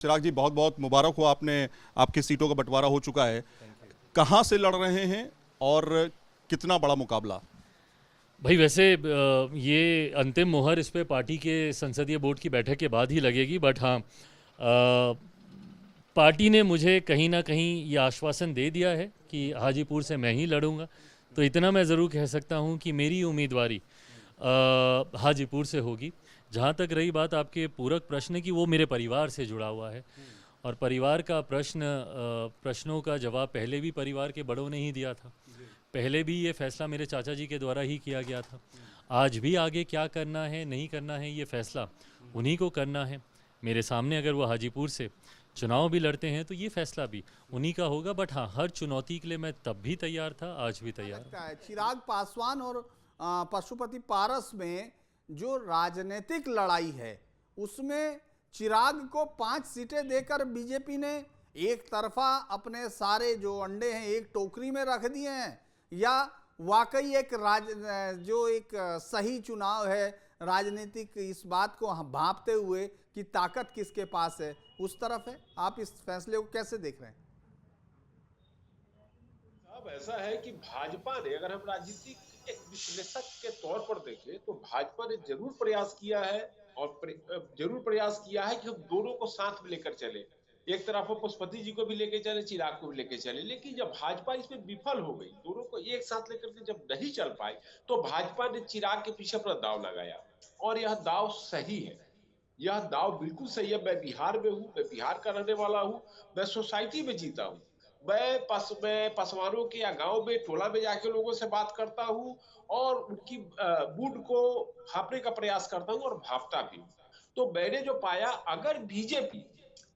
चिराग जी, बहुत बहुत मुबारक हो, आपने आपकी सीटों का बंटवारा हो चुका है। कहाँ से लड़ रहे हैं और कितना बड़ा मुकाबला? भाई वैसे ये अंतिम मुहर इस पे पार्टी के संसदीय बोर्ड की बैठक के बाद ही लगेगी, बट हाँ, पार्टी ने मुझे कहीं ना कहीं ये आश्वासन दे दिया है कि हाजीपुर से मैं ही लड़ूंगा। तो इतना मैं ज़रूर कह सकता हूँ कि मेरी उम्मीदवारी हाजीपुर से होगी। जहाँ तक रही बात आपके पूरक प्रश्न की, वो मेरे परिवार से जुड़ा हुआ है। और परिवार का प्रश्नों का जवाब पहले भी परिवार के बड़ों ने ही दिया था। पहले भी ये फैसला मेरे चाचा जी के द्वारा ही किया गया था। आज भी आगे क्या करना है नहीं करना है ये फैसला उन्हीं को करना है। मेरे सामने अगर वो हाजीपुर से चुनाव भी लड़ते हैं तो ये फैसला भी उन्हीं का होगा। बट हाँ, हर चुनौती के लिए मैं तब भी तैयार था, आज भी तैयार लगता हूँ। है चिराग पासवान और पशुपति पारस में जो राजनीतिक लड़ाई है उसमें चिराग को 5 सीटें देकर बीजेपी ने एक तरफा अपने सारे जो अंडे हैं एक टोकरी में रख दिए हैं, या वाकई एक जो एक सही चुनाव है राजनीतिक इस बात को हम भांपते हुए कि ताकत किसके पास है उस तरफ है? आप इस फैसले को कैसे देख रहे हैं? अब ऐसा है कि भाजपा ने, अगर हम राजनीतिक एक विश्लेषक के तौर पर देखें, तो भाजपा ने जरूर प्रयास किया है और जरूर प्रयास किया है कि हम दोनों को साथ में लेकर चले। एक तरफ वो पशुपति जी को भी लेके चले, चिराग को भी लेके चले, लेकिन जब भाजपा इसमें विफल हो गई, दोनों को एक साथ लेकर के जब नहीं चल पाई, तो भाजपा ने चिराग के पीछे अपना दाव लगाया। और यह दाव सही है, यह दाव बिल्कुल सही है। मैं बिहार में हूँ, मैं बिहार का रहने वाला हूँ, मैं सोसाइटी में जीता हूँ। मैं पसवानों के या गांव में टोला में जाके लोगों से बात करता हूँ और उनकी मूड को भापने का प्रयास करता हूँ और भापता भी हूँ। तो मैंने जो पाया, अगर बीजेपी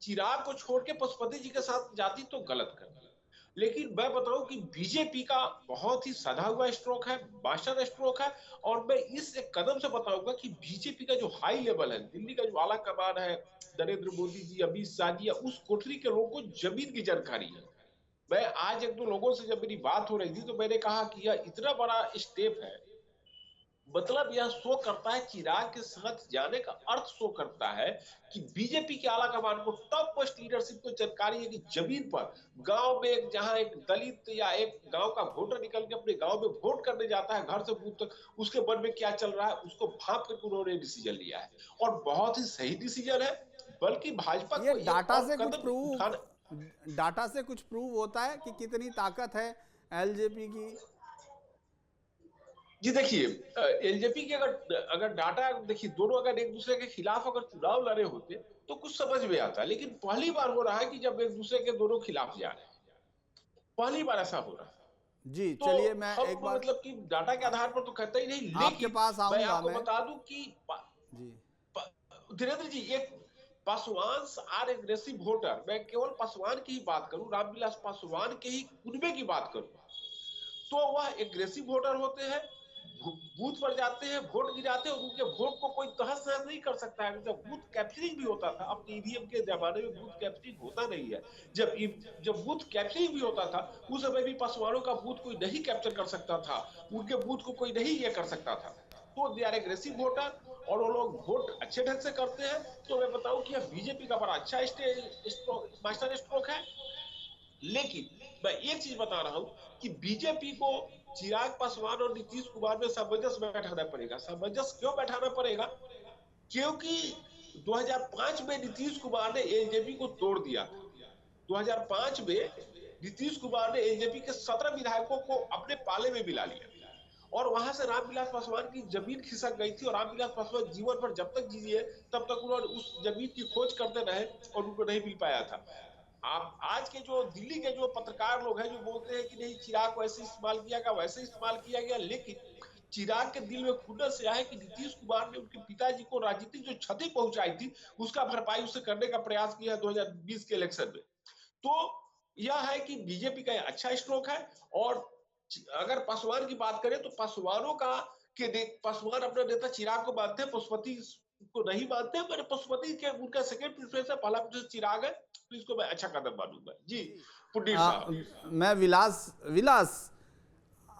चिराग को छोड़ के पशुपति जी के साथ जाती तो गलत करती। लेकिन मैं बताऊं कि बीजेपी का बहुत ही सधा हुआ स्ट्रोक है, मास्टर स्ट्रोक है। और मैं इस एक कदम से बताऊंगा कि बीजेपी का जो हाई लेवल है, दिल्ली का जो आला कमान है, नरेंद्र मोदी जी, अमित शाह जी, उस कोठरी के लोगों को जमीन की जानकारी है। मैं आज एक दो लोगों से जब मेरी बात हो रही थी तो मैंने कहा कि यह इतना बड़ा स्टेप है, मतलब यह शो करता है, चिराग के साथ जाने का अर्थ शो करता है कि बीजेपी के आला कमान को, टॉप मोस्ट लीडरशिप को जानकारी है कि जमीन पर गांव में जहां एक दलित या एक गांव का वोटर निकल के अपने गांव में वोट करने जाता है, घर से बूथ तक उसके मन में क्या चल रहा है उसको भाप कर उन्होंने डिसीजन लिया है। और बहुत ही सही डिसीजन है। बल्कि भाजपा ये को एक और कदम उठाना। डाटा से कुछ प्रूव होता है कि कितनी ताकत है एलजेपी की? जी देखिए, एलजेपी के अगर अगर डाटा देखिए, दोनों अगर एक दूसरे के खिलाफ अगर चुनाव लड़े होते तो कुछ समझ में आता, लेकिन पहली बार हो रहा है कि जब एक दूसरे के दोनों खिलाफ जा रहे हैं, पहली बार ऐसा हो रहा है। जी तो चलिए, मैं एक हम बार मतलब कि डाटा के आधार पर तो कहते ही नहीं, आपके लेकिन पास मैं आऊंगा आपको मैं। बता दूं कि जी धीरेन्द्र जी, एक पासवान आर एग्रेसिव वोटर, मैं केवल पासवान की ही बात करूं, रामविलास पासवान के ही कुनबे की बात करूं, तो वह एग्रेसिव वोटर होते हैं, बूथ पर जाते हैं, वोट गिराते हैं और उनके वोट को कोई तहस नहस नहीं कर सकता है। जब बूथ कैप्चरिंग भी होता था, अब ईवीएम के जमाने में बूथ कैप्चरिंग होता नहीं है, जब जब बूथ कैप्चरिंग भी होता था उस समय भी पासवानों का बूथ कोई नहीं कैप्चर कर सकता था, उनके बूथ को कोई नहीं ये कर सकता था। तो दे आर एग्रेसिव वोटर और वो लोग वोट अच्छे ढंग से करते हैं। तो मैं बताऊं कि यह बीजेपी का बड़ा अच्छा मास्टर स्ट्रोक है। लेकिन मैं एक चीज बता रहा हूं कि बीजेपी को चिराग पासवान और नीतीश कुमार में सामंजस्य बैठाना पड़ेगा। सामंजस्य क्यों बैठाना पड़ेगा? क्योंकि 2005 में नीतीश कुमार ने एलजेपी को तोड़ दिया था। 2005 में नीतीश कुमार ने एलजेपी के 17 विधायकों को अपने पाले में मिला लिया और वहां से रामविलास पासवान की जमीन खिसक गई थी और रामविलास पासवान जीवन भर जब तक जिए तब तक उन्होंने उस जमीन की खोज करते रहे और उनको नहीं मिल पाया था। आप आज के जो दिल्ली के जो पत्रकार लोग हैं जो बोलते हैं कि नहीं, चिराग वैसे इस्तेमाल किया गया, वैसे इस्तेमाल किया गया, लेकिन चिराग के दिल में खुन्नस से है कि नीतीश कुमार ने उनके पिताजी को राजनीतिक जो क्षति पहुंचाई थी उसका भरपाई उससे करने का प्रयास किया 2020 के इलेक्शन में। तो यह है कि बीजेपी का अच्छा स्ट्रोक है। और अगर पासवान की बात करें तो पासवानों का पासवान अपना नेता चिराग को मानते हैं, पशुपति को नहीं मानते हैं। मैंने पशुपति के उनका सेकंड प्रेफरेंस है, पहला प्रेफरेंस चिराग है, तो इसको मैं अच्छा कदम मानूंगा। जी जी पुनीर साहब। मैं विलास विलास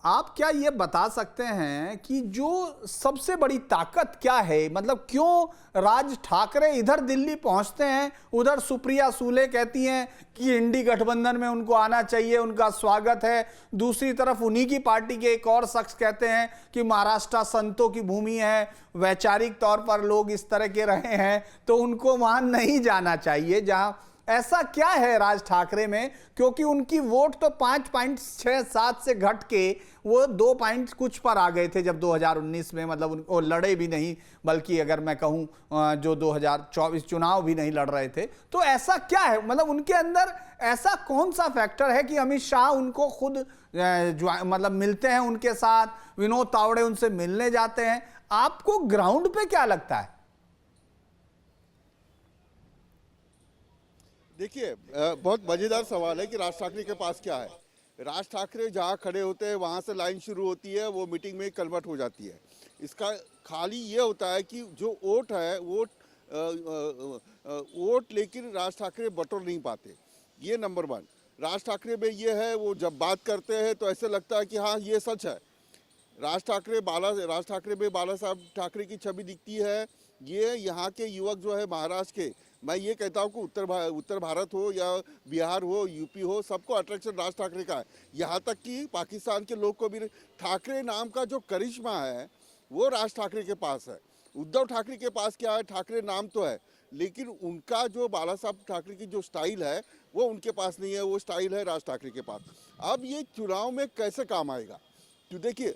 आप क्या ये बता सकते हैं कि जो सबसे बड़ी ताकत क्या है, मतलब क्यों राज ठाकरे इधर दिल्ली पहुंचते हैं, उधर सुप्रिया सूले कहती हैं कि इंडी गठबंधन में उनको आना चाहिए, उनका स्वागत है, दूसरी तरफ उन्हीं की पार्टी के एक और शख्स कहते हैं कि महाराष्ट्र संतों की भूमि है, वैचारिक तौर पर लोग इस तरह के रहे हैं तो उनको वहां नहीं जाना चाहिए। जहां ऐसा क्या है राज ठाकरे में, क्योंकि उनकी वोट तो 5.67 से घट के वो 2 पॉइंट कुछ पर आ गए थे जब 2019 में, मतलब वो लड़े भी नहीं, बल्कि अगर मैं कहूं जो 2024 चुनाव भी नहीं लड़ रहे थे। तो ऐसा क्या है, मतलब उनके अंदर ऐसा कौन सा फैक्टर है कि अमित शाह उनको खुद मतलब मिलते हैं उनके साथ, विनोद तावड़े उनसे मिलने जाते हैं? आपको ग्राउंड पे क्या लगता है? देखिए, बहुत मजेदार सवाल है कि राज ठाकरे के पास क्या है। राज ठाकरे जहाँ खड़े होते हैं वहाँ से लाइन शुरू होती है, वो मीटिंग में कन्वर्ट हो जाती है। इसका खाली ये होता है कि जो वोट है वोट लेकिन राज ठाकरे बटोर नहीं पाते। ये नंबर 1। राज ठाकरे में ये है, वो जब बात करते हैं तो ऐसे लगता है कि हाँ ये सच है। राज ठाकरे में बाला साहब ठाकरे की छवि दिखती है। ये यहाँ के युवक जो है महाराष्ट्र के, मैं ये कहता हूँ कि उत्तर भारत हो या बिहार हो, यूपी हो, सबको अट्रैक्शन राज ठाकरे का है। यहाँ तक कि पाकिस्तान के लोग को भी ठाकरे नाम का जो करिश्मा है वो राज ठाकरे के पास है। उद्धव ठाकरे के पास क्या है, ठाकरे नाम तो है लेकिन उनका जो बाला साहब ठाकरे की जो स्टाइल है वो उनके पास नहीं है, वो स्टाइल है राज ठाकरे के पास। अब ये चुनाव में कैसे काम आएगा, तो देखिए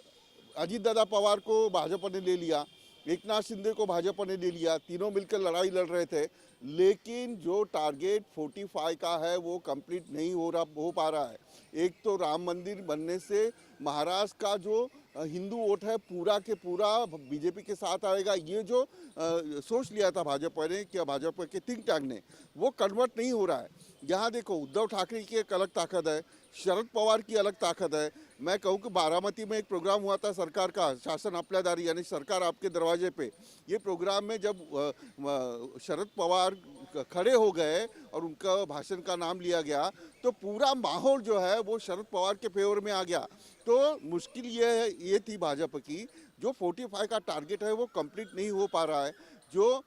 अजीत दादा पवार को भाजपा ने ले लिया, एकनाथ शिंदे को भाजपा ने ले लिया, तीनों मिलकर लड़ाई लड़ रहे थे, लेकिन जो टारगेट 45 का है वो कंप्लीट नहीं हो पा रहा है। एक तो राम मंदिर बनने से महाराष्ट्र का जो हिंदू वोट है पूरा के पूरा बीजेपी के साथ आएगा, ये जो सोच लिया था भाजपा ने, क्या भाजपा के थिंक टैंक ने, वो कन्वर्ट नहीं हो रहा है। यहाँ देखो उद्धव ठाकरे की एक अलग ताकत है, शरद पवार की अलग ताकत है। मैं कहूँ कि बारामती में एक प्रोग्राम हुआ था सरकार का, शासन आपल्या दारी यानी सरकार आपके दरवाजे पे। ये प्रोग्राम में जब शरद पवार खड़े हो गए और उनका भाषण का नाम लिया गया तो पूरा माहौल जो है वो शरद पवार के फेवर में आ गया। तो मुश्किल ये थी भाजपा की, जो 45 का टारगेट है वो कंप्लीट नहीं हो पा रहा है। जो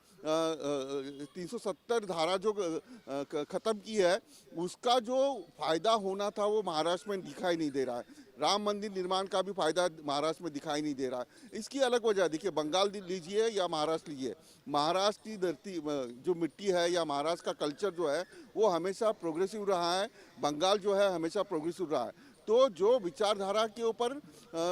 370 धारा जो ख़त्म की है उसका जो फायदा होना था वो महाराष्ट्र में दिखाई नहीं दे रहा है। राम मंदिर निर्माण का भी फायदा महाराष्ट्र में दिखाई नहीं दे रहा है। इसकी अलग वजह देखिए, बंगाल लीजिए या महाराष्ट्र लीजिए, महाराष्ट्र की धरती जो मिट्टी है या महाराष्ट्र का कल्चर जो है वो हमेशा प्रोग्रेसिव रहा है, बंगाल जो है हमेशा प्रोग्रेसिव रहा है। तो जो विचारधारा के ऊपर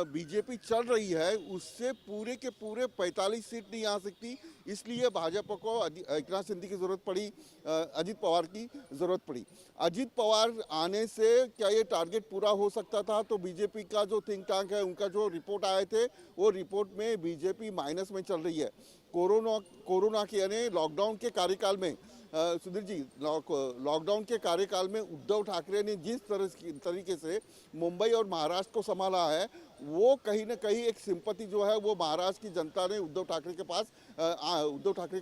बीजेपी चल रही है उससे पूरे के पूरे 45 सीट नहीं आ सकती, इसलिए भाजपा को एकनाथ शिंदे की ज़रूरत पड़ी, अजीत पवार की ज़रूरत पड़ी। अजीत पवार आने से क्या ये टारगेट पूरा हो सकता था? तो बीजेपी का जो थिंक टैंक है उनका जो रिपोर्ट आए थे वो रिपोर्ट में बीजेपी माइनस में चल रही है। कोरोना के यानी लॉकडाउन के कार्यकाल में सुधीर जी, लॉकडाउन के कार्यकाल में उद्धव ठाकरे ने जिस तरीके से मुंबई और महाराष्ट्र को संभाला है वो कहीं ना कहीं एक सिंपैथी जो है वो महाराष्ट्र की जनता ने उद्धव ठाकरे के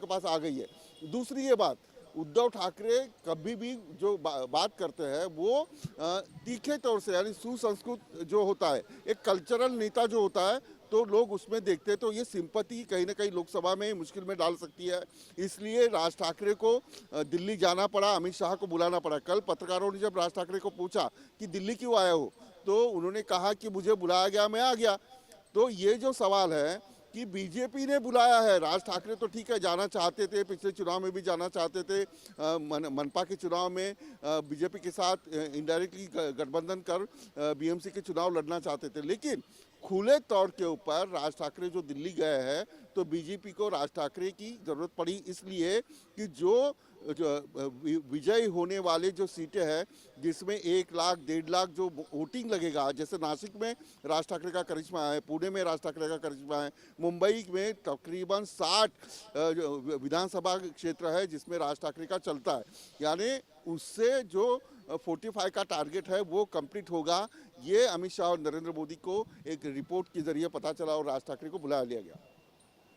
पास आ गई है। दूसरी ये बात, उद्धव ठाकरे कभी भी जो बात करते हैं वो तीखे तौर से यानी सुसंस्कृत जो होता है, एक कल्चरल नेता जो होता है तो लोग उसमें देखते हैं, तो ये सिंपैथी कहीं ना कहीं लोकसभा में मुश्किल में डाल सकती है। इसलिए राज ठाकरे को दिल्ली जाना पड़ा, अमित शाह को बुलाना पड़ा। कल पत्रकारों ने जब राज ठाकरे को पूछा कि दिल्ली क्यों आए हो तो उन्होंने कहा कि मुझे बुलाया गया, मैं आ गया। तो ये जो सवाल है कि बीजेपी ने बुलाया है, राज ठाकरे तो ठीक है जाना चाहते थे, पिछले चुनाव में भी जाना चाहते थे, मनपा के चुनाव में बीजेपी के साथ इनडायरेक्टली गठबंधन कर बीएमसी के चुनाव लड़ना चाहते थे, लेकिन खुले तौर के ऊपर राज ठाकरे जो दिल्ली गए हैं तो बीजेपी को राज ठाकरे की ज़रूरत पड़ी, इसलिए कि जो विजयी होने वाले जो सीटें हैं जिसमें 1 लाख 1.5 लाख जो वोटिंग लगेगा, जैसे नासिक में राज ठाकरे का करिश्मा है, पुणे में राज ठाकरे का करिश्मा है, मुंबई में तकरीबन 60 विधानसभा क्षेत्र है जिसमें राज ठाकरे का चलता है, यानी उससे जो 45 का टारगेट है वो कंप्लीट होगा। ये अमित शाह और नरेंद्र मोदी को एक रिपोर्ट के जरिए पता चला और राज ठाकरे को बुला लिया गया।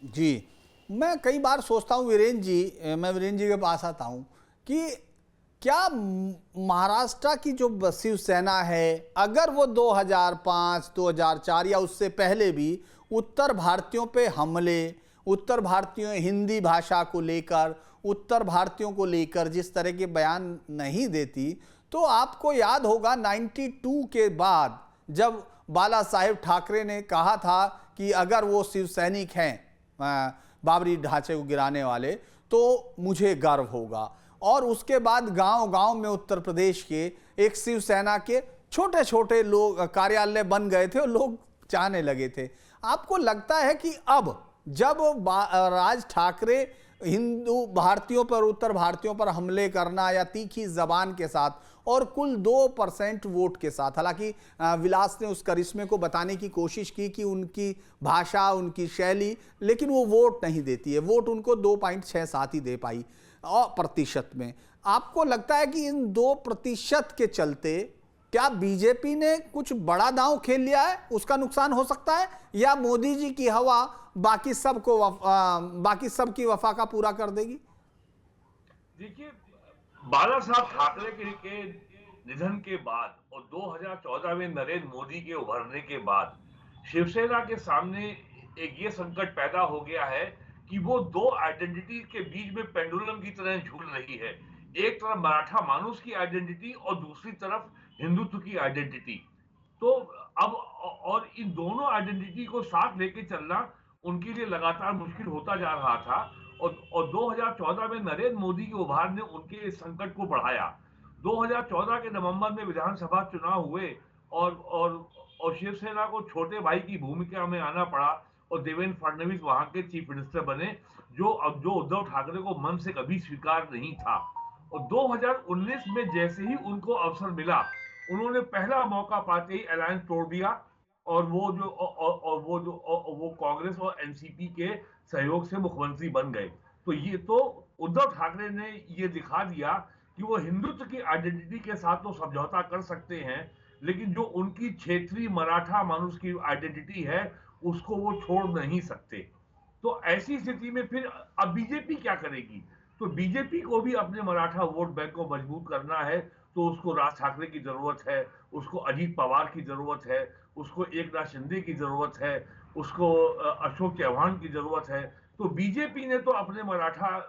जी, मैं कई बार सोचता हूँ वीरेंद्र जी, मैं वीरेंद्र जी के पास आता हूँ कि क्या महाराष्ट्र की जो शिवसेना है, अगर वो 2005, 2004 या उससे पहले भी उत्तर भारतीयों पे हमले, उत्तर भारतीयों हिंदी भाषा को लेकर, उत्तर भारतीयों को लेकर जिस तरह के बयान नहीं देती, तो आपको याद होगा 92 के बाद जब बाला साहेब ठाकरे ने कहा था कि अगर वो शिव सैनिक हैं, बाबरी ढांचे को गिराने वाले, तो मुझे गर्व होगा। और उसके बाद गांव-गांव में उत्तर प्रदेश के एक शिवसेना के छोटे-छोटे लोग कार्यालय बन गए थे और लोग चाहने लगे थे। आपको लगता है कि अब जब राज ठाकरे हिंदू भारतीयों पर, उत्तर भारतीयों पर हमले करना या तीखी जबान के साथ और कुल 2% वोट के साथ, हालांकि विलास ने उस करिश्मे को बताने की कोशिश की कि उनकी भाषा, उनकी शैली, लेकिन वो वोट नहीं देती है, वोट उनको 2.67 ही दे पाई और प्रतिशत में। आपको लगता है कि इन 2% के चलते क्या बीजेपी ने कुछ बड़ा दांव खेल लिया है, उसका नुकसान हो सकता है, या मोदी जी की हवा बाकी सबकी वफा का पूरा कर देगी? देखिए, बाला साहब ठाकरे के निधन के बाद और 2014 में नरेंद्र मोदी के उभरने के बाद शिवसेना के सामने एक ये संकट पैदा हो गया है कि वो दो आइडेंटिटी के बीच में पेंडुलम की तरह झूल रही है। एक तरफ मराठा मानुस की आइडेंटिटी और दूसरी तरफ हिंदुत्व की आइडेंटिटी। तो अब और इन दोनों आइडेंटिटी को साथ लेके चलना उनके लिए लगातार मुश्किल होता जा रहा था और 2014 में नरेंद्र मोदी के उभार ने उनके इस संकट को बढ़ाया। 2014 के नवंबर में विधानसभा चुनाव हुए और शिवसेना को छोटे भाई की भूमिका में आना पड़ा और देवेंद्र फडणवीस वहां के चीफ मिनिस्टर बने, जो उद्धव ठाकरे को मन से कभी स्वीकार नहीं था। और 2019 में जैसे ही उनको अवसर मिला, उन्होंने पहला मौका पाते ही अलायंस तोड़ दिया और वो कांग्रेस और एनसीपी के सहयोग से मुख्यमंत्री बन गए। तो ये तो उद्धव ठाकरे ने ये दिखा दिया कि वो हिंदुत्व की आइडेंटिटी के साथ तो समझौता कर सकते हैं, लेकिन जो उनकी क्षेत्रीय मराठा मानुस की आइडेंटिटी है उसको वो छोड़ नहीं सकते। तो ऐसी स्थिति में फिर अब बीजेपी क्या करेगी? तो बीजेपी को भी अपने मराठा वोट बैंक को मजबूत करना है, तो उसको राज ठाकरे की जरूरत है, उसको अजीत पवार की जरूरत है, उसको एकनाथ शिंदे की जरूरत है, उसको अशोक चौहान की जरूरत है। तो बीजेपी ने तो अपने मराठा,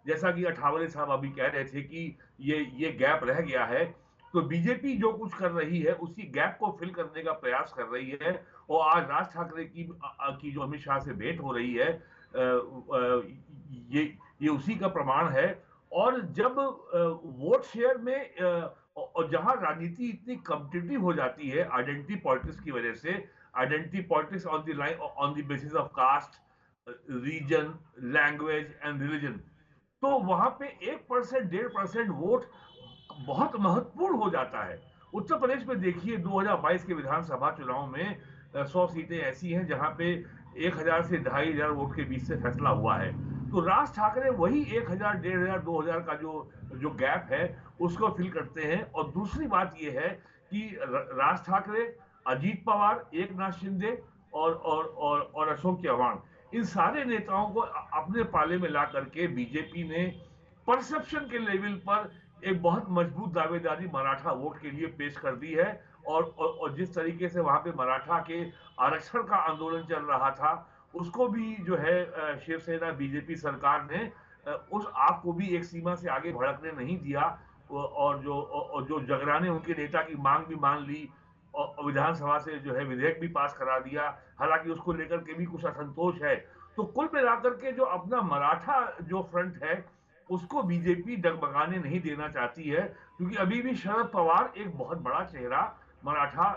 जैसा कि अठावले साहब अभी कह रहे थे कि ये गैप रह गया है, तो बीजेपी जो कुछ कर रही है उसी गैप को फिल करने का प्रयास कर रही है। और आज राज ठाकरे की जो अमित शाह से भेंट हो रही है, ये उसी का प्रमाण है। और जब वोट शेयर में और जहां राजनीति इतनी कॉम्पिटिटिव हो जाती है आइडेंटिटी पॉलिटिक्स की वजह से, identity politics on the basis of caste, region, language and religion, तो वहां पे 1%, 1.5% वोट बहुत महत्वपूर्ण हो जाता है। उत्तर प्रदेश में देखिए 2022 के विधानसभा चुनाव में 100 सीटें ऐसी हैं जहां पे 1000 से 2500 वोट के बीच से फैसला हुआ है। तो राज ठाकरे वही 1000, 1500, 2000 का जो गैप है उसको फिल करते हैं। और दूसरी बात यह है कि राज ठाकरे, अजीत पवार, एकनाथ शिंदे और अशोक चौहान, इन सारे नेताओं को अपने पाले में ला करके बीजेपी ने परसेप्शन के लेवल पर एक बहुत मजबूत दावेदारी मराठा वोट के लिए पेश कर दी है। और जिस तरीके से वहां पे मराठा के आरक्षण का आंदोलन चल रहा था, उसको भी जो है शिवसेना बीजेपी सरकार ने उस आग को भी एक सीमा से आगे भड़कने नहीं दिया। और जो जगराने उनके नेता की मांग भी मान ली और विधानसभा से जो है विधेयक भी पास करा दिया, हालांकि उसको लेकर के भी कुछ असंतोष है। तो कुल मिलाकर के जो अपना मराठा जो फ्रंट है उसको बीजेपी डगमगाने नहीं देना चाहती है, क्योंकि अभी भी शरद पवार एक बहुत बड़ा चेहरा मराठा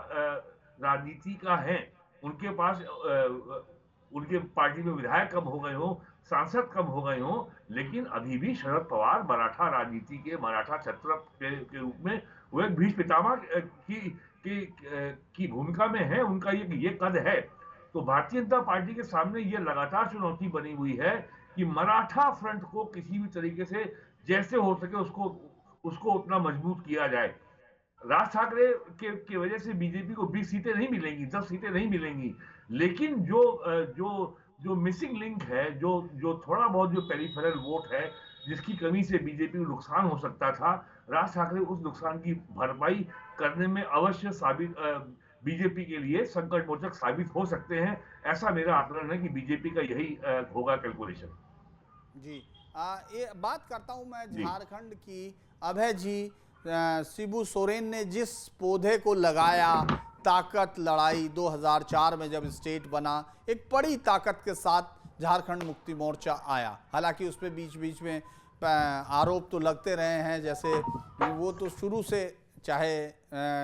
राजनीति का है। उनके पास उनके पार्टी में विधायक कम हो गए हो, सांसद कम हो गए हो, लेकिन अभी भी शरद पवार मराठा राजनीति के मराठा छत्रप के रूप में वो एक भीष्म पितामह की भूमिका में है। उनका ये कद है। तो भारतीय जनता पार्टी के सामने ये लगातार चुनौती बनी हुई है कि मराठा फ्रंट को किसी भी तरीके से जैसे हो सके उसको उतना मजबूत किया जाए। राज ठाकरे के वजह से बीजेपी को 20 सीटें नहीं मिलेंगी, 10 सीटें नहीं मिलेंगी, लेकिन जो मिसिंग लिंक है, जो थोड़ा बहुत जो पेरिफेरल वोट है, जिसकी कमी से बीजेपी को नुकसान हो सकता था, राज ठाकरे उस नुकसान की भरपाई करने में अवश्य साबित बीजेपी के लिए संकट मोचक साबित हो सकते हैं। ऐसा मेरा आकलन है कि बीजेपी का यही होगा कैलकुलेशन। जी ये बात करता हूं मैं जी। झारखंड की। अभय जी, शिबू सोरेन ने जिस पौधे को लगाया, ताकत लड़ाई 2004 में जब स्टेट बना, एक बड़ी ताकत के साथ झारखंड मुक्ति मोर्चा आया। हालांकि उस पर बीच बीच में आरोप तो लगते रहे हैं, जैसे वो तो शुरू से चाहे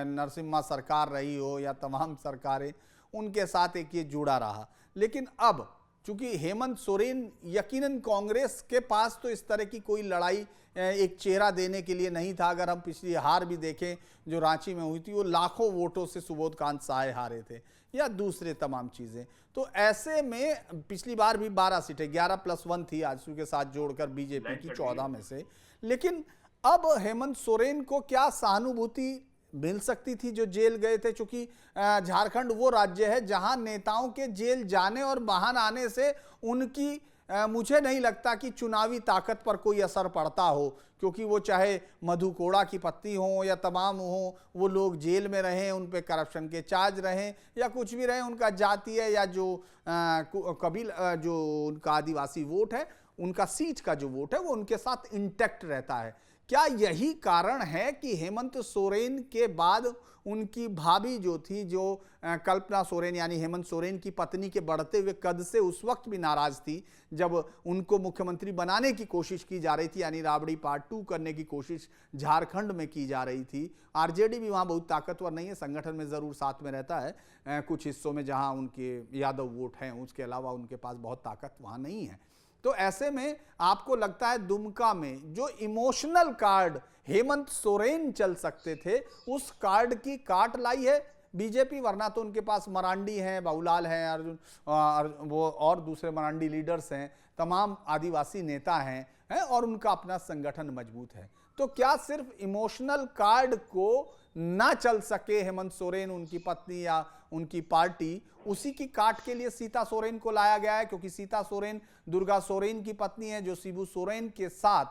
नरसिम्हा सरकार रही हो या तमाम सरकारें, उनके साथ एक ये जुड़ा रहा। लेकिन अब चूंकि हेमंत सोरेन, यकीनन कांग्रेस के पास तो इस तरह की कोई लड़ाई एक चेहरा देने के लिए नहीं था। अगर हम पिछली हार भी देखें जो रांची में हुई थी, वो लाखों वोटों से सुबोधकांत सहाय हारे थे, या दूसरे तमाम चीज़ें। तो ऐसे में पिछली बार भी 12 सीटें, 11+1 थी आजसू के साथ जोड़कर बीजेपी की 14 में से। लेकिन अब हेमंत सोरेन को क्या सहानुभूति मिल सकती थी जो जेल गए थे? चूंकि झारखंड वो राज्य है जहां नेताओं के जेल जाने और बाहर आने से उनकी मुझे नहीं लगता कि चुनावी ताकत पर कोई असर पड़ता हो, क्योंकि वो चाहे मधु कोड़ा की पत्नी हो या तमाम हो, वो लोग जेल में रहें, उन पे करप्शन के चार्ज रहें या कुछ भी रहें, उनका जातीय या जो कबील जो उनका आदिवासी वोट है, उनका सीट का जो वोट है, वो उनके साथ इंटैक्ट रहता है। क्या यही कारण है कि हेमंत सोरेन के बाद उनकी भाभी जो थी, जो कल्पना सोरेन यानी हेमंत सोरेन की पत्नी, के बढ़ते हुए कद से उस वक्त भी नाराज थी जब उनको मुख्यमंत्री बनाने की कोशिश की जा रही थी, यानी राबड़ी पार्ट 2 करने की कोशिश झारखंड में की जा रही थी। आरजेडी भी वहाँ बहुत ताकतवर नहीं है, संगठन में ज़रूर साथ में रहता है कुछ हिस्सों में जहाँ उनके यादव वोट हैं, उसके अलावा उनके पास बहुत ताकत वहाँ नहीं है। तो ऐसे में आपको लगता है दुमका में जो इमोशनल कार्ड हेमंत सोरेन चल सकते थे, उस कार्ड की काट लाई है बीजेपी? वरना तो उनके पास मरांडी हैं, बाबूलाल हैं, अर्जुन वो और दूसरे मरांडी लीडर्स हैं, तमाम आदिवासी नेता हैं और उनका अपना संगठन मजबूत है। तो क्या सिर्फ इमोशनल कार्ड को ना चल सके हेमंत सोरेन, उनकी पत्नी या उनकी पार्टी, उसी की काट के लिए सीता सोरेन को लाया गया है? क्योंकि सीता सोरेन दुर्गा सोरेन की पत्नी है, जो शिबू सोरेन के साथ,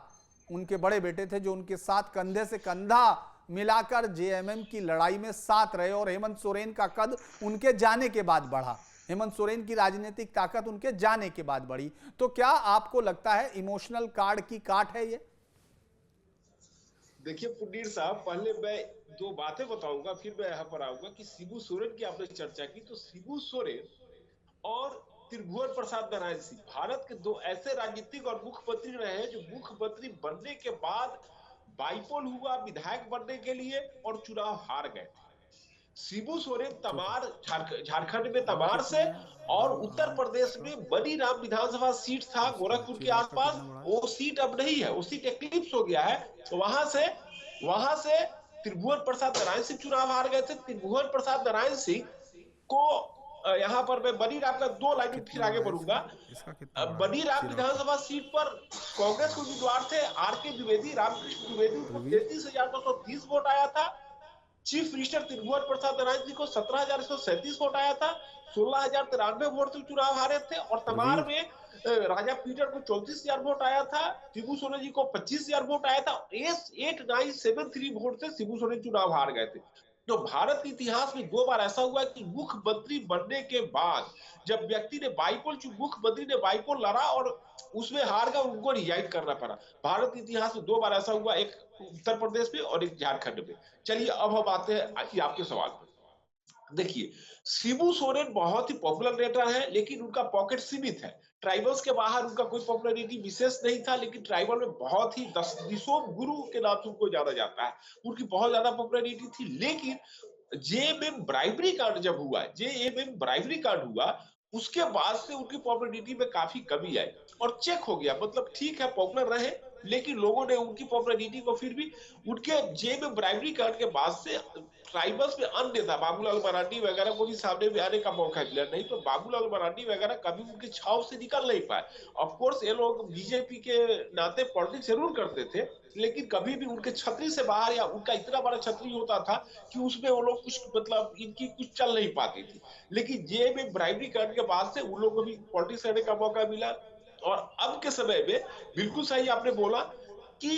उनके बड़े बेटे थे, जो उनके साथ कंधे से कंधा मिलाकर जेएमएम की लड़ाई में साथ रहे। और हेमंत सोरेन का कद उनके जाने के बाद बढ़ा, हेमंत सोरेन की राजनीतिक ताकत उनके जाने के बाद बढ़ी। तो क्या आपको लगता है इमोशनल कार्ड की काट है ये? देखिए पुनीर साहब, पहले मैं दो बातें बताऊंगा, फिर मैं यहाँ पर आऊंगा कि शिबू सोरेन की आपने चर्चा की। तो शिबू सोरेन और त्रिभुवन प्रसाद नारायण सिंह भारत के दो ऐसे राजनीतिक और मुख्यमंत्री रहे हैं जो मुख्यमंत्री बनने के बाद बाइपोल हुआ विधायक बनने के लिए और चुनाव हार गए थे। शिबू सोरेन तमार, झारखंड में तमार से, और उत्तर प्रदेश में बनीराम विधानसभा सीट था गोरखपुर के आसपास, वो सीट अब नहीं है, वो सीट एक्लिप्स हो गया है। तो वहां से त्रिभुवन प्रसाद नारायण सिंह चुनाव हार गए थे। त्रिभुवन प्रसाद नारायण सिंह को यहाँ पर मैं बनीराम का 2 लाइन फिर आगे बढ़ूंगा। बनीराम विधानसभा सीट पर कांग्रेस के उम्मीदवार थे आरके द्विवेदी, रामकृष्ण द्विवेदी को 33,230 वोट आया था। चीफ मिनिस्टर त्रिभुवन प्रसाद नारायण सिंह को 17,137 वोट आया था। 16,093 वोट से चुनाव हारे थे। और तमार में राजा पीटर को 34,000 वोट आया था। शिबू सोरेन जी को 25,000 वोट आया था। 8973 वोट से शिबू सोरेन चुनाव हार गए थे। तो भारत के इतिहास में 2 बार ऐसा हुआ कि मुख्यमंत्री बनने के बाद जब व्यक्ति ने मुख्यमंत्री ने बाइपोल लड़ा और उसमें हार गया, उनको रिजाइन करना पड़ा। भारत के इतिहास में 2 बार ऐसा हुआ, एक उत्तर प्रदेश में और एक झारखंड में। चलिए अब हम आते हैं आपके सवाल पर। देखिए, शिबू सोरेन बहुत ही पॉपुलर नेता है, लेकिन उनका पॉकेट सीमित है। ट्राइबल्स के बाहर उनका कोई पॉपुलैरिटी विशेष नहीं था, लेकिन ट्राइबल में बहुत ही दिसोम गुरु के नाम से उनको जाना जाता है, उनकी बहुत ज्यादा पॉपुलैरिटी थी। लेकिन जेएमएम ब्राइबरी कांड जब हुआ, उसके बाद से उनकी पॉपुलैरिटी में काफी कमी आई और चेक हो गया। मतलब ठीक है, पॉपुलर रहे, लेकिन लोगों ने उनकी पॉपुलैरिटी को फिर भी उनके जेएमएम ब्राइबरी कांड के बाद से ट्राइबल्स में अन्य नेता बाबूलाल मरांडी वगैरह को भी सामने में आने का मौका मिला। नहीं तो बाबूलाल मरांडी वगैरह कभी उनके छाव से निकल नहीं पाए। ऑफ कोर्स ये लोग बीजेपी के नाते पॉलिटिक्स जरूर करते थे, लेकिन कभी भी उनके छतरी से बाहर, या उनका इतना बड़ा छतरी होता था कि उसमें वो लोग कुछ, मतलब इनकी कुछ चल नहीं पाती थी। लेकिन जेएमएम ब्राइबरी करने के बाद से उन लोगों को भी पॉलिटिक्स करने का मौका मिला। और अब के समय में बिल्कुल सही आपने बोला कि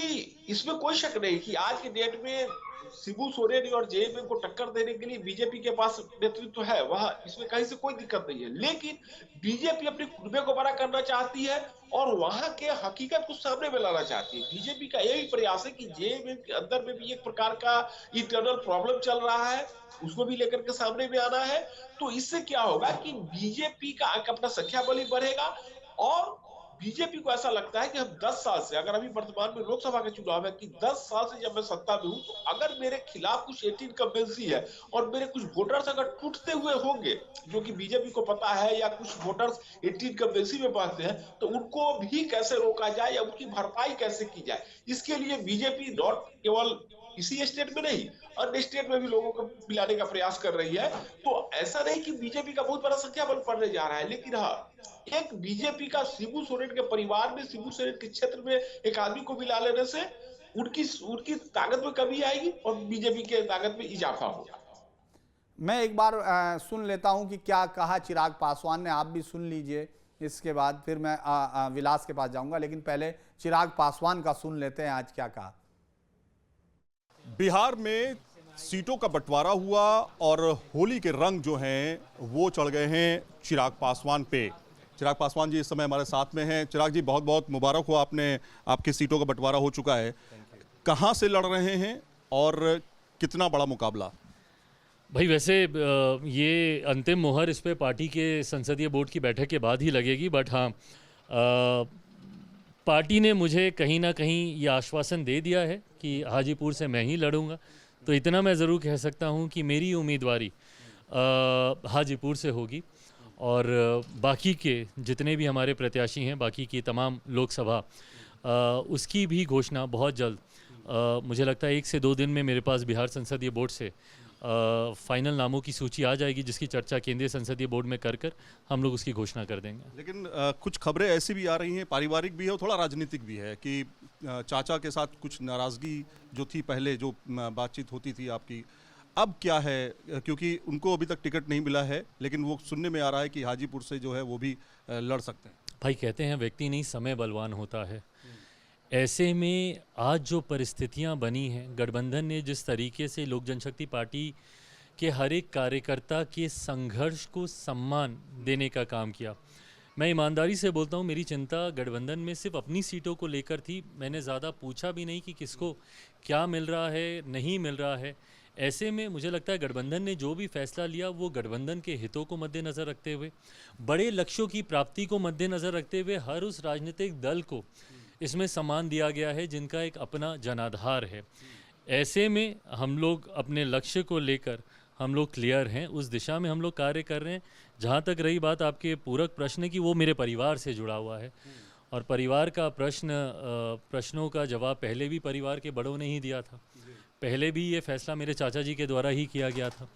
इसमें कोई शक नहीं कि आज के डेट में शिबू सोरेन और जेएमएम को टक्कर देने के लिए बीजेपी के पास नेतृत्व है, वह इसमें कहीं से कोई दिक्कत नहीं है। लेकिन बीजेपी अपने कुनबे को बड़ा करना चाहती है और वहां के हकीकत को सामने में लाना चाहती है। बीजेपी का यही प्रयास है कि जेएमएम के अंदर में भी एक प्रकार का इंटरनल प्रॉब्लम चल रहा है, उसको भी लेकर के सामने में आना है। तो इससे क्या होगा कि बीजेपी का अपना संख्या बल बढ़ेगा और बीजेपी को ऐसा लगता है कि हम 10 साल से, अगर अभी वर्तमान में लोकसभा के चुनाव है, कि 10 साल से जब मैं सत्ता में हूं तो अगर मेरे खिलाफ कुछ 18 इनकम्बेंसी है और मेरे कुछ वोटर्स अगर टूटते हुए होंगे, जो कि बीजेपी को पता है, या कुछ वोटर्स 18 इनकम्बेंसी में बहते हैं, तो उनको भी कैसे रोका जाए या उनकी भरपाई कैसे की जाए, इसके लिए बीजेपी नॉट केवल इसी स्टेट में नहीं, अन्य स्टेट में भी लोगों को मिलाने का प्रयास कर रही है। तो ऐसा नहीं कि बीजेपी का बहुत बड़ा संख्या बल पड़ने जा रहा है, लेकिन हाँ, एक बीजेपी का शिबू सोरेन के परिवार में, शिबू सोरेन के क्षेत्र में एक आदमी को मिला लेने से उनकी ताकत में कमी आएगी और बीजेपी के ताकत में इजाफा होगा। मैं एक बार सुन लेता हूं कि क्या कहा चिराग पासवान ने, आप भी सुन लीजिए, इसके बाद फिर मैं विलास के पास जाऊंगा, लेकिन पहले चिराग पासवान का सुन लेते हैं आज क्या कहा। बिहार में सीटों का बंटवारा हुआ और होली के रंग जो हैं वो चढ़ गए हैं चिराग पासवान पे। चिराग पासवान जी इस समय हमारे साथ में हैं। चिराग जी, बहुत बहुत मुबारक हो, आपकी सीटों का बंटवारा हो चुका है। कहां से लड़ रहे हैं और कितना बड़ा मुकाबला? भाई वैसे ये अंतिम मोहर इस पे पार्टी के संसदीय बोर्ड की बैठक के बाद ही लगेगी, बट हाँ, पार्टी ने मुझे कहीं ना कहीं ये आश्वासन दे दिया है कि हाजीपुर से मैं ही लड़ूंगा। तो इतना मैं ज़रूर कह सकता हूँ कि मेरी उम्मीदवारी हाजीपुर से होगी और बाकी के जितने भी हमारे प्रत्याशी हैं, बाकी की तमाम लोकसभा, उसकी भी घोषणा बहुत जल्द, मुझे लगता है 1 से 2 दिन में मेरे पास बिहार संसदीय बोर्ड से फाइनल नामों की सूची आ जाएगी, जिसकी चर्चा केंद्रीय संसदीय बोर्ड में कर हम लोग उसकी घोषणा कर देंगे। लेकिन कुछ खबरें ऐसी भी आ रही हैं, पारिवारिक भी है और थोड़ा राजनीतिक भी है, कि चाचा के साथ कुछ नाराज़गी जो थी पहले, जो बातचीत होती थी आपकी, अब क्या है? क्योंकि उनको अभी तक टिकट नहीं मिला है, लेकिन वो सुनने में आ रहा है कि हाजीपुर से जो है वो भी लड़ सकते हैं। भाई कहते हैं व्यक्ति नहीं समय बलवान होता है। ऐसे में आज जो परिस्थितियां बनी हैं, गठबंधन ने जिस तरीके से लोक जनशक्ति पार्टी के हर एक कार्यकर्ता के संघर्ष को सम्मान देने का काम किया, मैं ईमानदारी से बोलता हूं, मेरी चिंता गठबंधन में सिर्फ अपनी सीटों को लेकर थी। मैंने ज़्यादा पूछा भी नहीं कि किसको क्या मिल रहा है, नहीं मिल रहा है। ऐसे में मुझे लगता है गठबंधन ने जो भी फैसला लिया वो गठबंधन के हितों को मद्देनज़र रखते हुए, बड़े लक्ष्यों की प्राप्ति को मद्देनज़र रखते हुए हर उस राजनीतिक दल को इसमें सम्मान दिया गया है जिनका एक अपना जनाधार है। ऐसे में हम लोग अपने लक्ष्य को लेकर हम लोग क्लियर हैं, उस दिशा में हम लोग कार्य कर रहे हैं। जहाँ तक रही बात आपके पूरक प्रश्न की, वो मेरे परिवार से जुड़ा हुआ है और परिवार का प्रश्नों का जवाब पहले भी परिवार के बड़ों ने ही दिया था। पहले भी ये फैसला मेरे चाचा जी के द्वारा ही किया गया था।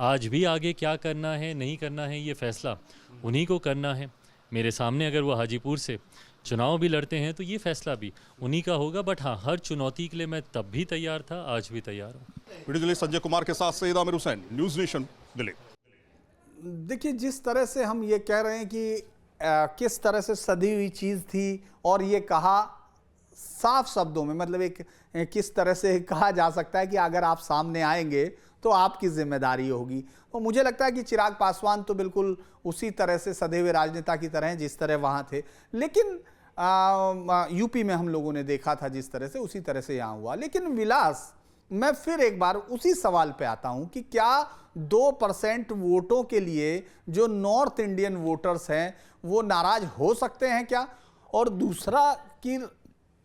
आज भी आगे क्या करना है, नहीं करना है, ये फैसला उन्हीं को करना है। मेरे सामने अगर वो हाजीपुर से चुनाव भी लड़ते हैं तो ये फैसला भी उन्हीं का होगा। बट हाँ, हर चुनौती के लिए मैं तब भी तैयार था, आज भी तैयार हूँ। वीडियो जर्नलिस्ट संजय कुमार के साथ सईद आमिर हुसैन, न्यूज़ नेशन, दिल्ली। देखिए, जिस तरह से हम ये कह रहे हैं कि किस तरह से सदी हुई चीज़ थी, और ये कहा साफ शब्दों में, मतलब एक किस तरह से कहा जा सकता है कि अगर आप सामने आएंगे तो आपकी जिम्मेदारी होगी। तो मुझे लगता है कि चिराग पासवान तो बिल्कुल उसी तरह से सदे हुए राजनेता की तरह हैं जिस तरह वहाँ थे, लेकिन यूपी में हम लोगों ने देखा था जिस तरह से, उसी तरह से यहाँ हुआ। लेकिन विलास, मैं फिर एक बार उसी सवाल पे आता हूँ कि क्या 2% वोटों के लिए जो नॉर्थ इंडियन वोटर्स हैं वो नाराज हो सकते हैं क्या? और दूसरा कि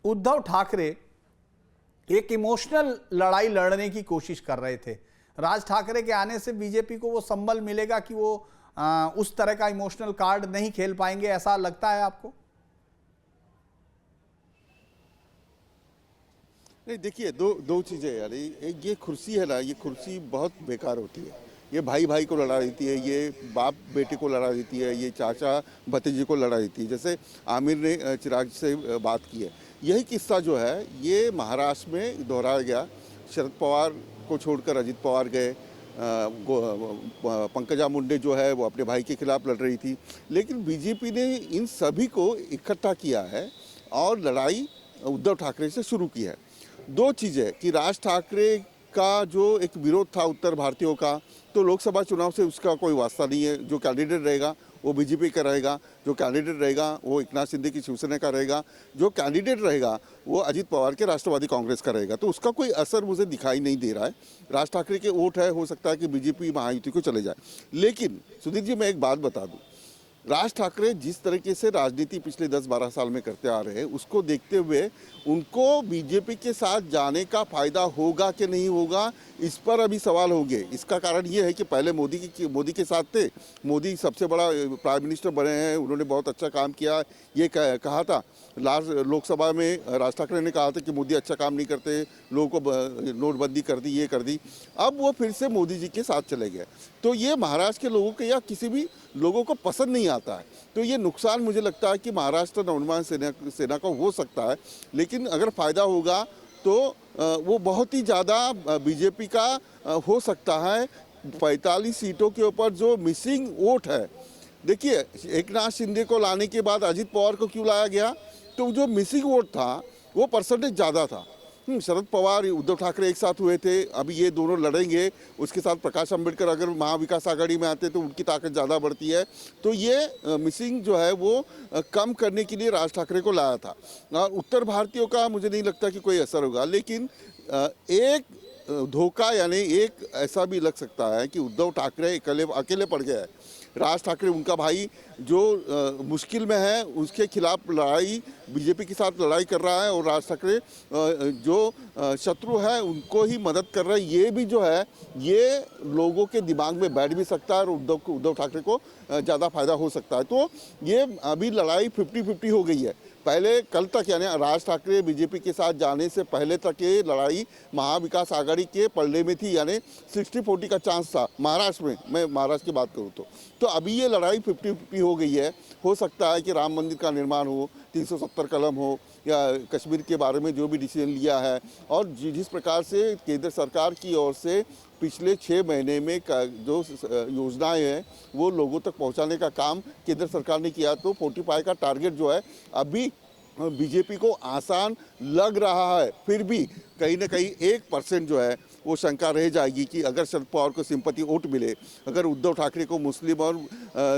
उद्धव ठाकरे एक इमोशनल लड़ाई लड़ने की कोशिश कर रहे थे। राज ठाकरे के आने से बीजेपी को वो संबल मिलेगा कि वो उस तरह का इमोशनल कार्ड नहीं खेल पाएंगे, ऐसा लगता है आपको? नहीं, देखिए, दो चीज़ें यार। एक ये कुर्सी है ना, ये कुर्सी बहुत बेकार होती है। ये भाई भाई को लड़ा देती है, ये बाप बेटे को लड़ा देती है, ये चाचा भतीजे को लड़ा देती है। जैसे आमिर ने चिराग से बात की है, यही किस्सा जो है ये महाराष्ट्र में दोहराया गया। शरद पवार को छोड़कर अजित पवार गए, पंकजा मुंडे जो है वो अपने भाई के खिलाफ लड़ रही थी, लेकिन बीजेपी ने इन सभी को इकट्ठा किया है और लड़ाई उद्धव ठाकरे से शुरू की है। दो चीज़ें कि राज ठाकरे का जो एक विरोध था उत्तर भारतीयों का, तो लोकसभा चुनाव से उसका कोई वास्ता नहीं है। जो कैंडिडेट रहेगा वो बीजेपी का रहेगा, जो कैंडिडेट रहेगा वो एकनाथ शिंदे की शिवसेना का रहेगा, जो कैंडिडेट रहेगा वो अजित पवार के राष्ट्रवादी कांग्रेस का रहेगा। तो उसका कोई असर मुझे दिखाई नहीं दे रहा है। राज ठाकरे के वोट है, हो सकता है कि बीजेपी महायुति को चले जाए। लेकिन सुधीर जी, मैं एक बात बता दूं, राज ठाकरे जिस तरीके से राजनीति पिछले 10-12 साल में करते आ रहे हैं, उसको देखते हुए उनको बीजेपी के साथ जाने का फायदा होगा कि नहीं होगा, इस पर अभी सवाल होंगे। इसका कारण ये है कि पहले मोदी के साथ थे, मोदी सबसे बड़ा प्राइम मिनिस्टर बने हैं, उन्होंने बहुत अच्छा काम किया, ये कहा था। लास्ट लोकसभा में राज ठाकरे ने कहा था कि मोदी अच्छा काम नहीं करते, लोगों को नोटबंदी कर दी, ये कर दी। अब वो फिर से मोदी जी के साथ चले गए, तो ये महाराष्ट्र के लोगों के या किसी भी लोगों को पसंद नहीं आता है। तो ये नुकसान मुझे लगता है कि महाराष्ट्र नवनिर्माण सेना का हो सकता है, लेकिन अगर फायदा होगा तो वो बहुत ही ज़्यादा बीजेपी का हो सकता है। 45 सीटों के ऊपर जो मिसिंग वोट है, देखिए एकनाथ शिंदे को लाने के बाद अजित पवार को क्यों लाया गया, तो जो मिसिंग वोट था वो परसेंटेज ज़्यादा था। शरद पवार उद्धव ठाकरे एक साथ हुए थे, अभी ये दोनों लड़ेंगे, उसके साथ प्रकाश अंबेडकर अगर महाविकास आघाड़ी में आते तो उनकी ताकत ज़्यादा बढ़ती है। तो ये मिसिंग जो है वो कम करने के लिए राज ठाकरे को लाया था। और उत्तर भारतीयों का मुझे नहीं लगता कि कोई असर होगा, लेकिन एक धोखा यानी एक ऐसा भी लग सकता है कि उद्धव ठाकरे अकेले पड़ गए हैं। राज ठाकरे उनका भाई जो मुश्किल में है, उसके खिलाफ लड़ाई बीजेपी के साथ लड़ाई कर रहा है, और राज ठाकरे जो शत्रु है उनको ही मदद कर रहा है। ये भी जो है ये लोगों के दिमाग में बैठ भी सकता है और उद्धव ठाकरे को ज़्यादा फायदा हो सकता है। तो ये अभी लड़ाई 50-50 हो गई है। पहले कल तक यानी राज ठाकरे बीजेपी के साथ जाने से पहले तक ये लड़ाई महाविकास आघाड़ी के पलड़े में थी, यानी 60-40 का चांस था महाराष्ट्र में। मैं महाराष्ट्र की बात करूँ तो अभी ये लड़ाई 50-50 हो गई है। हो सकता है कि राम मंदिर का निर्माण हो, 370 कलम हो, या कश्मीर के बारे में जो भी डिसीजन लिया है, और जिस प्रकार से केंद्र सरकार की ओर से पिछले 6 महीने में जो योजनाएं हैं वो लोगों तक पहुंचाने का काम केंद्र सरकार ने किया, तो 45 का टारगेट जो है अभी बीजेपी को आसान लग रहा है। फिर भी कहीं ना कहीं 1% जो है वो शंका रह जाएगी कि अगर शरद पवार को सिंपैथी वोट मिले, अगर उद्धव ठाकरे को मुस्लिम और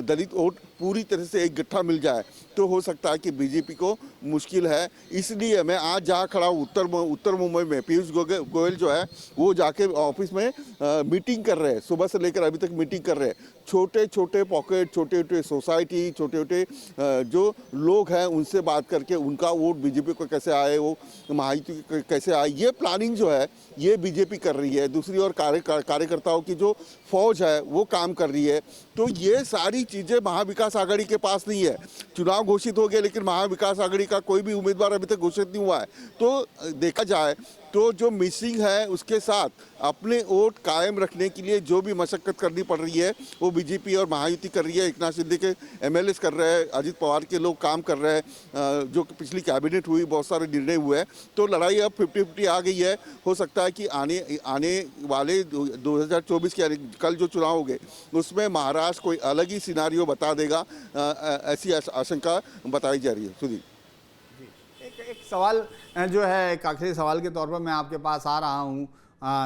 दलित वोट पूरी तरह से एक गट्ठा मिल जाए, तो हो सकता है कि बीजेपी को मुश्किल है। इसलिए मैं आज जहाँ खड़ा हूँ उत्तर मुंबई में, पीयूष गोयल जो है वो जाके ऑफिस में मीटिंग कर रहे हैं, सुबह से लेकर अभी तक मीटिंग कर रहे हैं। छोटे छोटे पॉकेट, छोटे छोटे सोसाइटी, छोटे छोटे जो लोग हैं उनसे बात करके उनका वोट बीजेपी को कैसे आए, वो महायुति कैसे आए, ये प्लानिंग जो है ये बीजेपी कर रही है। दूसरी ओर कार्यकर्ताओं की जो फौज है वो काम कर रही है। तो ये सारी चीज़ें महाविकास आघाड़ी के पास नहीं है। चुनाव घोषित हो गए, लेकिन महाविकास आघाड़ी का कोई भी उम्मीदवार अभी तक घोषित नहीं हुआ है। तो देखा जाए तो जो मिसिंग है उसके साथ अपने वोट कायम रखने के लिए जो भी मशक्कत करनी पड़ रही है वो बीजेपी और महायुति कर रही है। एकनाथ शिंदे के एमएलएस कर रहे हैं, अजित पवार के लोग काम कर रहे हैं, जो पिछली कैबिनेट हुई बहुत सारे निर्णय हुए हैं। तो लड़ाई अब 50-50 आ गई है। हो सकता है कि आने वाले 2024 के कल जो चुनाव होंगे उसमें महाराष्ट्र कोई अलग ही सिनारियो बता देगा, ऐसी आशंका बताई जा रही है। सुधीर, एक सवाल जो है, एक आखिरी सवाल के तौर पर मैं आपके पास आ रहा हूँ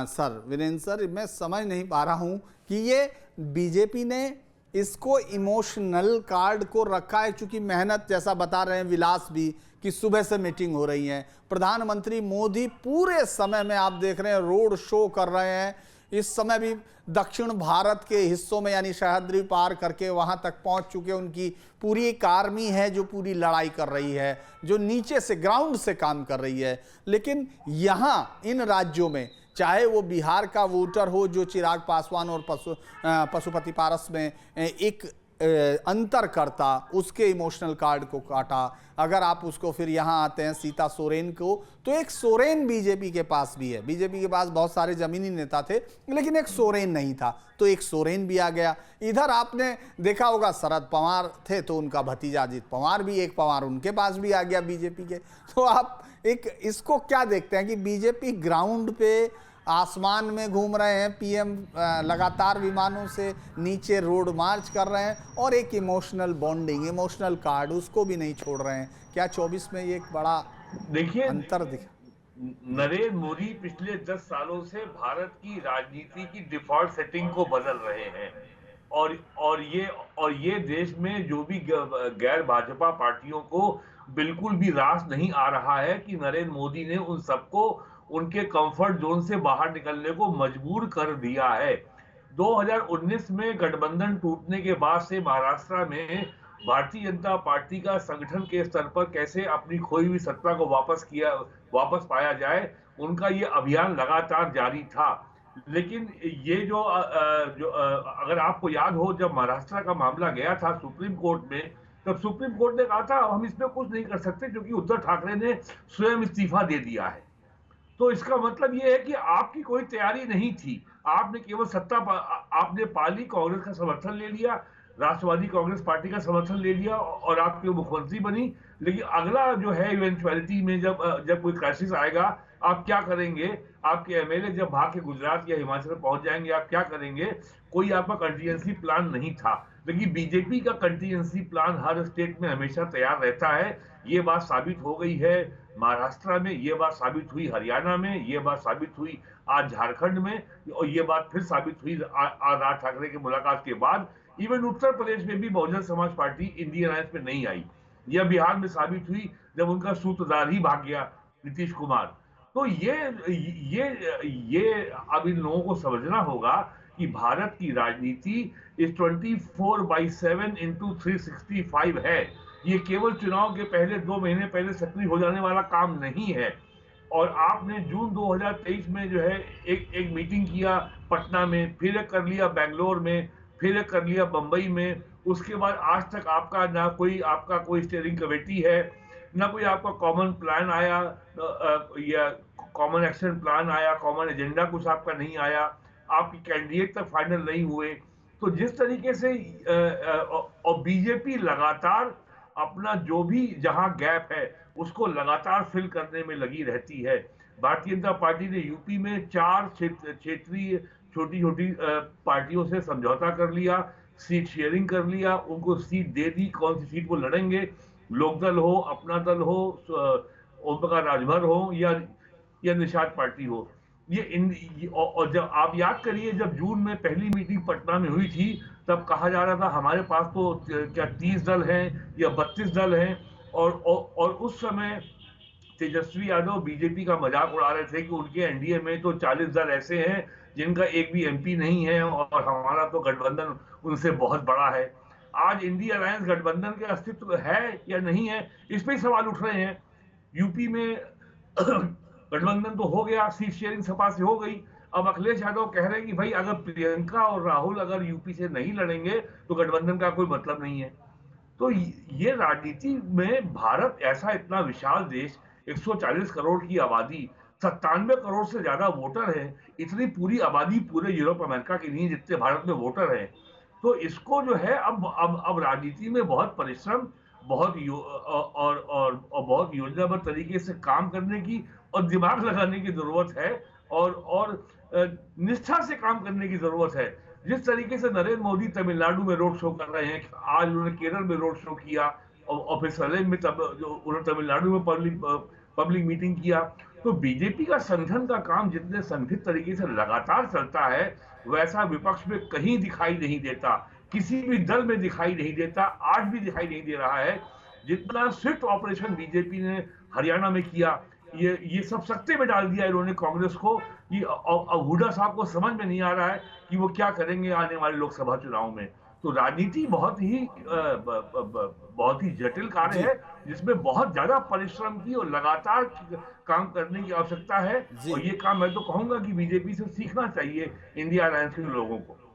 सर वीरेंद्र सर, मैं समझ नहीं पा रहा हूँ कि ये बीजेपी ने इसको इमोशनल कार्ड को रखा है, चूंकि मेहनत जैसा बता रहे हैं विलास भी कि सुबह से मीटिंग हो रही है, प्रधानमंत्री मोदी पूरे समय में आप देख रहे हैं रोड शो कर रहे हैं। इस समय भी दक्षिण भारत के हिस्सों में यानी सह्याद्री पार करके वहां तक पहुंच चुके, उनकी पूरी एक आर्मी है जो पूरी लड़ाई कर रही है, जो नीचे से ग्राउंड से काम कर रही है। लेकिन यहां इन राज्यों में, चाहे वो बिहार का वोटर हो जो चिराग पासवान और पशुपति पारस में एक अंतर करता, उसके इमोशनल कार्ड को काटा। अगर आप उसको फिर यहाँ आते हैं सीता सोरेन को, तो एक सोरेन बीजेपी के पास भी है। बीजेपी के पास बहुत सारे जमीनी नेता थे लेकिन एक सोरेन नहीं था, तो एक सोरेन भी आ गया। इधर आपने देखा होगा शरद पवार थे तो उनका भतीजा अजित पवार भी, एक पवार उनके पास भी आ गया बीजेपी के। तो आप एक इसको क्या देखते हैं कि बीजेपी ग्राउंड पे आसमान में घूम रहे हैं, पीएम लगातार विमानों से नीचे रोड मार्च कर रहे हैं और एक इमोशनल बॉन्डिंग, इमोशनल कार्ड उसको भी नहीं छोड़ रहे हैं। क्या 24 में ये एक बड़ा देखिए, अंतर दिखा? नरेंद्र मोदी पिछले 10 सालों से भारत की राजनीति की डिफॉल्ट सेटिंग को बदल रहे हैं और ये देश में जो भी गैर भाजपा पार्टियों को बिल्कुल भी रास नहीं आ रहा है कि नरेंद्र मोदी ने उन सबको उनके कंफर्ट जोन से बाहर निकलने को मजबूर कर दिया है। 2019 में गठबंधन टूटने के बाद से महाराष्ट्र में भारतीय जनता पार्टी का संगठन के स्तर पर कैसे अपनी खोई हुई सत्ता को वापस पाया जाए, उनका ये अभियान लगातार जारी था। लेकिन ये जो अगर आपको याद हो, जब महाराष्ट्र का मामला गया था सुप्रीम कोर्ट में, तब सुप्रीम कोर्ट ने कहा था हम इसमें कुछ नहीं कर सकते क्योंकि उद्धव ठाकरे ने स्वयं इस्तीफा दे दिया है। तो इसका मतलब ये है कि आपकी कोई तैयारी नहीं थी, आपने केवल सत्ता आपने पाली, कांग्रेस का समर्थन ले लिया, राष्ट्रवादी कांग्रेस पार्टी का समर्थन ले लिया और आपके मुख्यमंत्री बनी। लेकिन अगला जो है इवेंचुअलिटी में जब कोई क्राइसिस आएगा, आप क्या करेंगे? आपके एमएलए जब भाग के गुजरात या हिमाचल में पहुंच जाएंगे, आप क्या करेंगे? कोई आपका कंटीजेंसी प्लान नहीं था। लेकिन बीजेपी का कंटीजेंसी प्लान हर स्टेट में हमेशा तैयार रहता है। ये बात साबित हो गई है महाराष्ट्र में, ये बात साबित हुई हरियाणा में, ये बात साबित हुई आज झारखंड में, और ये बात फिर साबित हुई आज राज ठाकरे की मुलाकात के बाद। इवन उत्तर प्रदेश में भी Bahujan Samaj party India alliance में नहीं आई। यह बिहार में साबित हुई जब उनका सूत्रधार ही भाग गया, नीतीश कुमार। तो ये अब इन लोगों को समझना होगा कि भारत की राजनीति इस 24/7 इंटू 365 है। ये केवल चुनाव के पहले 2 महीने पहले सक्रिय हो जाने वाला काम नहीं है। और आपने जून 2023 में जो है एक मीटिंग किया पटना में, फिर कर लिया बेंगलोर में, फिर कर लिया बंबई में। उसके बाद आज तक आपका कोई स्टीयरिंग कमेटी है, ना कोई आपका कॉमन प्लान आया या कॉमन एक्शन प्लान आया, कॉमन एजेंडा कुछ आपका नहीं आया, आपकी कैंडिडेट तक फाइनल नहीं हुए। तो जिस तरीके से और बीजेपी लगातार अपना जो भी जहां गैप है उसको लगातार फिल करने में लगी रहती है। भारतीय जनता पार्टी ने यूपी में 4 क्षेत्रीय छोटी छोटी पार्टियों से समझौता कर लिया, सीट शेयरिंग कर लिया, उनको सीट दे दी। कौन सी सीट वो लड़ेंगे, लोकदल हो, अपना दल हो, ओम प्रकाश राजभर हो या निषाद पार्टी हो। और जब आप याद करिए, जब जून में पहली मीटिंग पटना में हुई थी, तब कहा जा रहा था हमारे पास तो क्या 30 दल हैं या 32 दल हैं, और उस समय तेजस्वी यादव बीजेपी का मजाक उड़ा रहे थे कि उनके एनडीए में तो 40 दल ऐसे हैं जिनका एक भी एमपी नहीं है और हमारा तो गठबंधन उनसे बहुत बड़ा है। आज इंडिया अलायंस गठबंधन के अस्तित्व है या नहीं है, इस पे ही सवाल उठ रहे हैं। यूपी में गठबंधन तो हो गया, सीट शेयरिंग सपा से हो गई। अब अखिलेश यादव कह रहे हैं कि भाई अगर प्रियंका और राहुल अगर यूपी से नहीं लड़ेंगे तो गठबंधन का कोई मतलब नहीं है। तो ये राजनीति में भारत ऐसा इतना विशाल देश, 140 करोड़ की आबादी, 97 करोड़ से ज्यादा वोटर है, इतनी पूरी आबादी पूरे यूरोप अमेरिका की नहीं जितने भारत में वोटर हैं। तो इसको जो है अब राजनीति में बहुत परिश्रम, बहुत बहुत योजनाबद्ध तरीके से काम करने की और दिमाग लगाने की जरूरत है, और निष्ठा से काम करने की जरूरत है। जिस तरीके से नरेंद्र मोदी तमिलनाडु में रोड शो कर रहे हैं, आज उन्होंने केरल में रोड शो किया और फिर सलेम में उन्होंने तमिलनाडु में पब्लिक मीटिंग किया। तो बीजेपी का संगठन का काम जितने संगठित तरीके से लगातार चलता है, वैसा विपक्ष में कहीं दिखाई नहीं देता, किसी भी दल में दिखाई नहीं देता, आज भी दिखाई नहीं दे रहा है। जितना स्विफ्ट ऑपरेशन बीजेपी ने हरियाणा में किया, ये सब सत्ते में डाल दिया इन्होंने कांग्रेस को। ये अब हुड्डा साहब को समझ में नहीं आ रहा है कि वो क्या करेंगे आने वाले लोकसभा चुनाव में। तो राजनीति बहुत ही जटिल कार्य है, जिसमें बहुत ज्यादा परिश्रम की और लगातार काम करने की आवश्यकता है। और ये काम मैं तो कहूंगा कि बीजेपी से सीखना चाहिए इंडिया अलायंस के लोगों को।